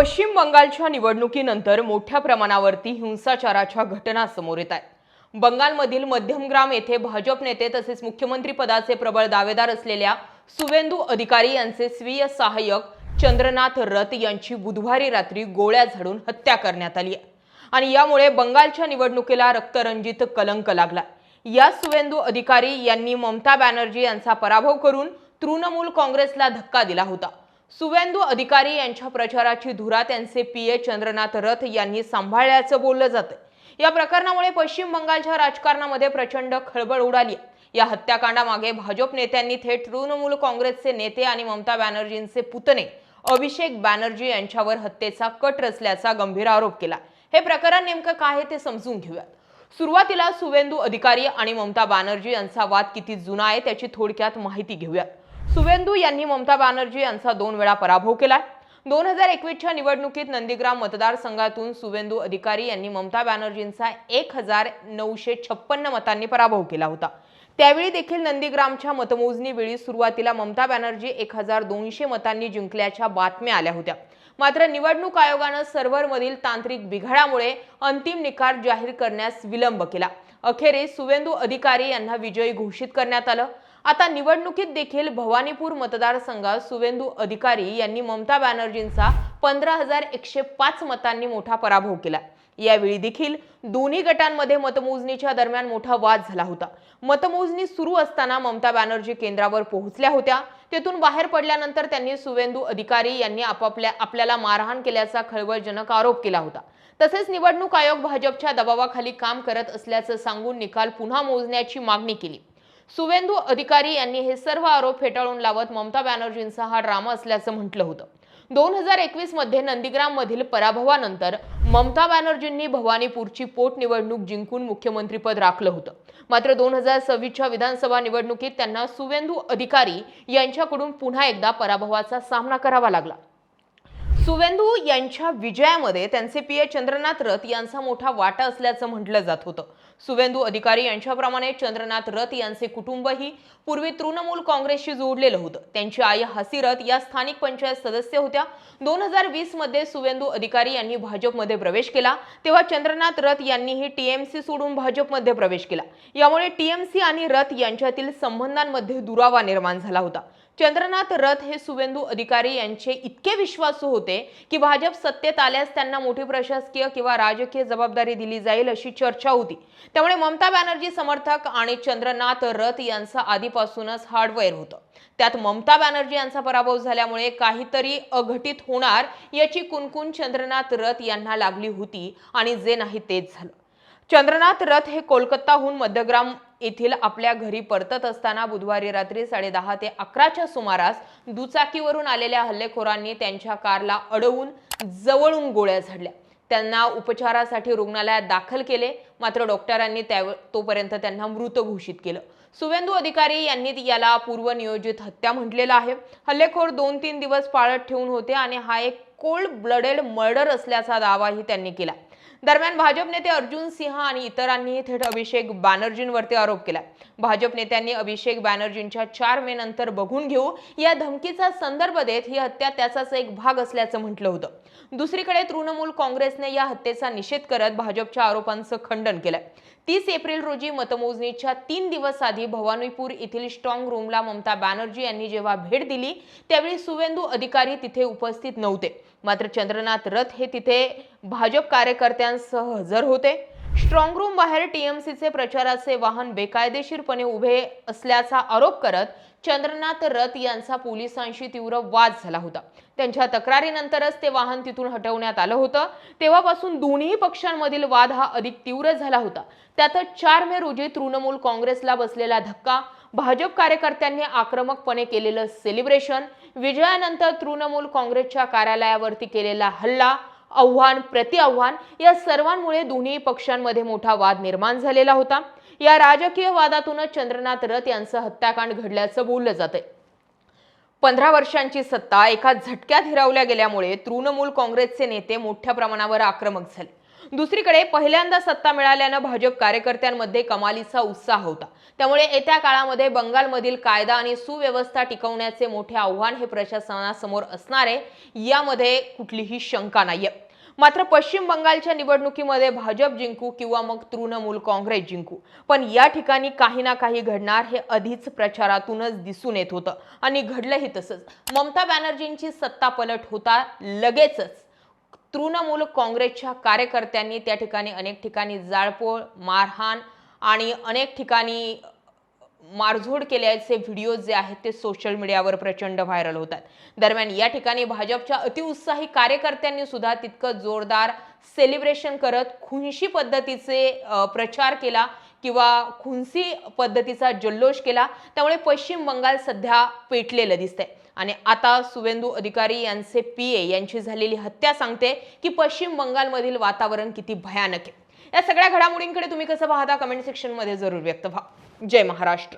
पश्चिम बंगालच्या निवडणुकीनंतर मोठ्या प्रमाणावरती हिंसाचाराच्या घटना समोर येत आहेत। बंगालमधील मध्यमग्राम येथे भाजप नेते तसेच मुख्यमंत्री पदाचे प्रबळ दावेदार असलेल्या सुवेंदू अधिकारी यांचे स्वीय सहाय्यक चंद्रनाथ रथ यांची बुधवारी रात्री गोळ्या झाडून हत्या करण्यात आली आहे आणि यामुळे बंगालच्या निवडणुकीला रक्तरंजित कलंक लागला। या सुवेंदू अधिकारी यांनी ममता बॅनर्जी यांचा पराभव करून तृणमूल काँग्रेसला धक्का दिला होता। सुवेंदू अधिकारी यांच्या प्रचाराची धुरा त्यांचे पीए चंद्रनाथ रथ यांनी सांभाळल्याचं बोललं जातं। या प्रकरणामुळे पश्चिम बंगालच्या राजकारणामध्ये प्रचंड खळबळ उडाली आहे। या हत्याकांडामागे भाजप नेत्यांनी थेट तृणमूल काँग्रेसचे नेते आणि ममता बॅनर्जींचे पुतणे अभिषेक बॅनर्जी यांच्यावर हत्येचा कट रचल्याचा गंभीर आरोप केला। हे प्रकरण नेमकं काय आहे ते समजून घेऊया। सुरुवातीला सुवेंदू अधिकारी आणि ममता बॅनर्जी यांचा वाद किती जुना आहे त्याची थोडक्यात माहिती घेऊया। सुवेंदू यांनी ममता बॅनर्जी यांचा 2 वेळा पराभव केला। 2021च्या निवडणुकीत नंदीग्राम मतदारसंघातून सुवेंदू अधिकारी यांनी ममता बॅनर्जींचा 1956 मतांनी पराभव केला होता। त्यावेळी देखील नंदीग्रामच्या मतमोजणी वेळी सुरुवातीला ममता बॅनर्जी 1200 मतांनी जिंकल्याच्या बातम्या आल्या होत्या। मात्र निवडणूक आयोगाने सर्व्हरमधील तांत्रिक बिघाडामुळे अंतिम निकाल जाहीर करण्यास विलंब केला। अखेरीस सुवेंदू अधिकारी यांना विजयी घोषित करण्यात आलं। आता निवडणुकीत देखील भवानीपूर मतदारसंघात सुवेंदू अधिकारी यांनी ममता बॅनर्जींचा 15105 मतांनी मोठा पराभव केला। यावेळी देखील दोन्ही गटांमध्ये मतमोजणीच्या दरम्यान मोठा वाद झाला होता। मतमोजणी सुरू असताना ममता बॅनर्जी केंद्रावर पोहोचल्या होत्या। तेथून बाहेर पडल्यानंतर त्यांनी सुवेंदू अधिकारी यांनी आपल्याला मारहाण केल्याचा खळबळजनक आरोप केला होता। तसेच निवडणूक आयोग भाजपच्या दबावाखाली काम करत असल्याचं सांगून निकाल पुन्हा मोजण्याची मागणी केली। सुवेंदू अधिकारी यांनी हे सर्व आरोप फेटाळून लावत ममता बॅनर्जींचा हा ड्रामा असल्याचं म्हटलं होतं। 2021 मध्ये नंदीग्राम मधील पराभवानंतर ममता बॅनर्जींनी भवानीपूरची पोटनिवडणूक जिंकून मुख्यमंत्रीपद राखलं होतं। मात्र 2026च्या विधानसभा निवडणुकीत त्यांना सुवेंदू अधिकारी यांच्याकडून पुन्हा एकदा पराभवाचा सामना करावा लागला। सुवेंदू यांच्या विजयामध्ये त्यांचे पीए चंद्रनाथ रथ यांचा मोठा वाटा असल्याचं म्हटलं जात होतं। सुवेंदू अधिकारी यांच्याप्रमाणे चंद्रनाथ रथ यांचे कुटुंबही पूर्वी तृणमूल काँग्रेसशी जोडलेलं होतं। त्यांची आई हसी रथ या स्थानिक पंचायत सदस्य होत्या। 2020 मध्ये सुवेंदू अधिकारी यांनी भाजपमध्ये प्रवेश केला तेव्हा चंद्रनाथ रथ यांनीही टीएमसी सोडून भाजपमध्ये प्रवेश केला। यामुळे टीएमसी आणि रथ यांच्यातील संबंधांमध्ये दुरावा निर्माण झाला होता। चंद्रनाथ रथ हे सुवेंदू अधिकारी यांचे इतके विश्वासू होते की भाजप सत्तेत आल्यास त्यांना मोठी प्रशासकीय किंवा राजकीय जबाबदारी दिली जाईल अशी चर्चा होती। त्यामुळे ममता बॅनर्जी समर्थक आणि चंद्रनाथ रथ यांचं आधीपासूनच हार्डवेअर होतं। त्यात ममता बॅनर्जी यांचा पराभव झाल्यामुळे काहीतरी अघटित होणार याची कुणकुण चंद्रनाथ रथ यांना लागली होती आणि जे नाही तेच झालं। चंद्रनाथ रथ हे कोलकाताहून मध्यग्राम येथील आपल्या घरी परतत असताना बुधवारी रात्री 10:30 ते 11च्या सुमारास दुचाकीवरून आलेल्या हल्लेखोरांनी त्यांच्या कारला अडवून जवळून गोळ्या झाडल्या। त्यांना उपचारासाठी रुग्णालयात दाखल केले, मात्र डॉक्टरांनी तोपर्यंत त्यांना मृत घोषित केलं। सुवेंदू अधिकारी यांनी याला पूर्वनियोजित हत्या म्हटलेलं आहे। हल्लेखोर 2-3 दिवस पाळत ठेवून होते आणि हा एक कोल्ड ब्लडेड मर्डर असल्याचा दावाही त्यांनी केला। दरम्यान भाजप नेते अर्जुन सिंह आणि इतरांनी थेट अभिषेक बॅनर्जींवरती आरोप केला। भाजप नेत्यांनी अभिषेक बॅनर्जींच्या 4 मे नंतर बघून घेऊ या धमकीचा संदर्भ देत ही हत्या त्याचाच एक भाग असल्याचं म्हटलं होतं। दुसरीकडे तृणमूल काँग्रेसने या हत्येचा निषेध करत भाजपच्या आरोपांचं खंडन केलंय। 30 एप्रिल रोजी मतमोजणीच्या 3 दिवस आधी भवानीपूर येथील स्ट्रॉंग रूमला ममता बॅनर्जी यांनी जेव्हा भेट दिली त्यावेळी सुवेंदू अधिकारी तिथे उपस्थित नव्हते। मात्र चंद्रनाथ रथ हे तिथे भाजप कार्यकर्त्यांसह हजर होते। स्ट्रॉंग रूम बाहेर टीएमसीचे प्रचाराचे वाहन बेकायदेशीरपणे उभे असल्याचा आरोप करत चंद्रनाथ रथ यांचा पोलिसांशी तीव्र वाद झाला होता। त्यांच्या तक्रारीनंतरच ते वाहन तिथून हटवण्यात आलं होतं। तेव्हापासून दोन्ही पक्षांमधील वाद हा अधिक तीव्र झाला होता। त्यातच 4 मे रोजी तृणमूल काँग्रेसला बसलेला धक्का, भाजप कार्यकर्त्यांनी आक्रमकपणे केलेलं सेलिब्रेशन, विजयानंतर तृणमूल काँग्रेसच्या कार्यालयावरती केलेला हल्ला, आव्हान प्रतिआव्हान या सर्वांमुळे दोन्ही पक्षांमध्ये मोठा वाद निर्माण झालेला होता। या राजकीय वादातूनच चंद्रनाथ रथ यांचं हत्याकांड घडल्याचं बोललं जातंय। 15 वर्षांची सत्ता एका झटक्यात हिरावल्या गेल्यामुळे तृणमूल काँग्रेसचे नेते मोठ्या प्रमाणावर आक्रमक झाले। दुसरीकडे पहिल्यांदा सत्ता मिळाल्यानं भाजप कार्यकर्त्यांमध्ये कमालीचा उत्साह होता. त्यामुळे येत्या काळामध्ये बंगालमधील कायदा आणि सुव्यवस्था टिकवण्याचे मोठे आव्हान हे प्रशासनासमोर असणार आहे, यामध्ये कुठलीही शंका नाहीये. मात्र पश्चिम बंगालच्या निवडणुकीमध्ये भाजप जिंकू किंवा मग तृणमूल काँग्रेस जिंकू, पण या ठिकाणी काही ना काही घडणार हे आधीच प्रचारातूनच दिसून येत होतं आणि घडलंही तसंच. ममता बॅनर्जींची सत्ता पलट होता लगेचच तृणमूल काँग्रेसच्या कार्यकर्त्यांनी त्या ठिकाणी अनेक ठिकाणी जाळपोळ, मारहाण आणि अनेक ठिकाणी मारझोड केल्याचे व्हिडिओ जे आहेत ते सोशल मीडियावर प्रचंड व्हायरल होतात. दरम्यान या ठिकाणी भाजपच्या अतिउत्साही कार्यकर्त्यांनी सुद्धा तितकं जोरदार सेलिब्रेशन करत खुनशी पद्धतीचे प्रचार केला किंवा खुनसी पद्धतीचा जल्लोष केला. त्यामुळे पश्चिम बंगाल सध्या पेटलेलं दिसतंय आणि आता सुवेंदू अधिकारी यांचे पीए यांची झालेली हत्या सांगते की पश्चिम बंगालमधील वातावरण किती भयानक आहे. या सगळ्या घडामोडींकडे तुम्ही कसं पाहता कमेंट सेक्शन मध्ये जरूर व्यक्त व्हा. जय महाराष्ट्र.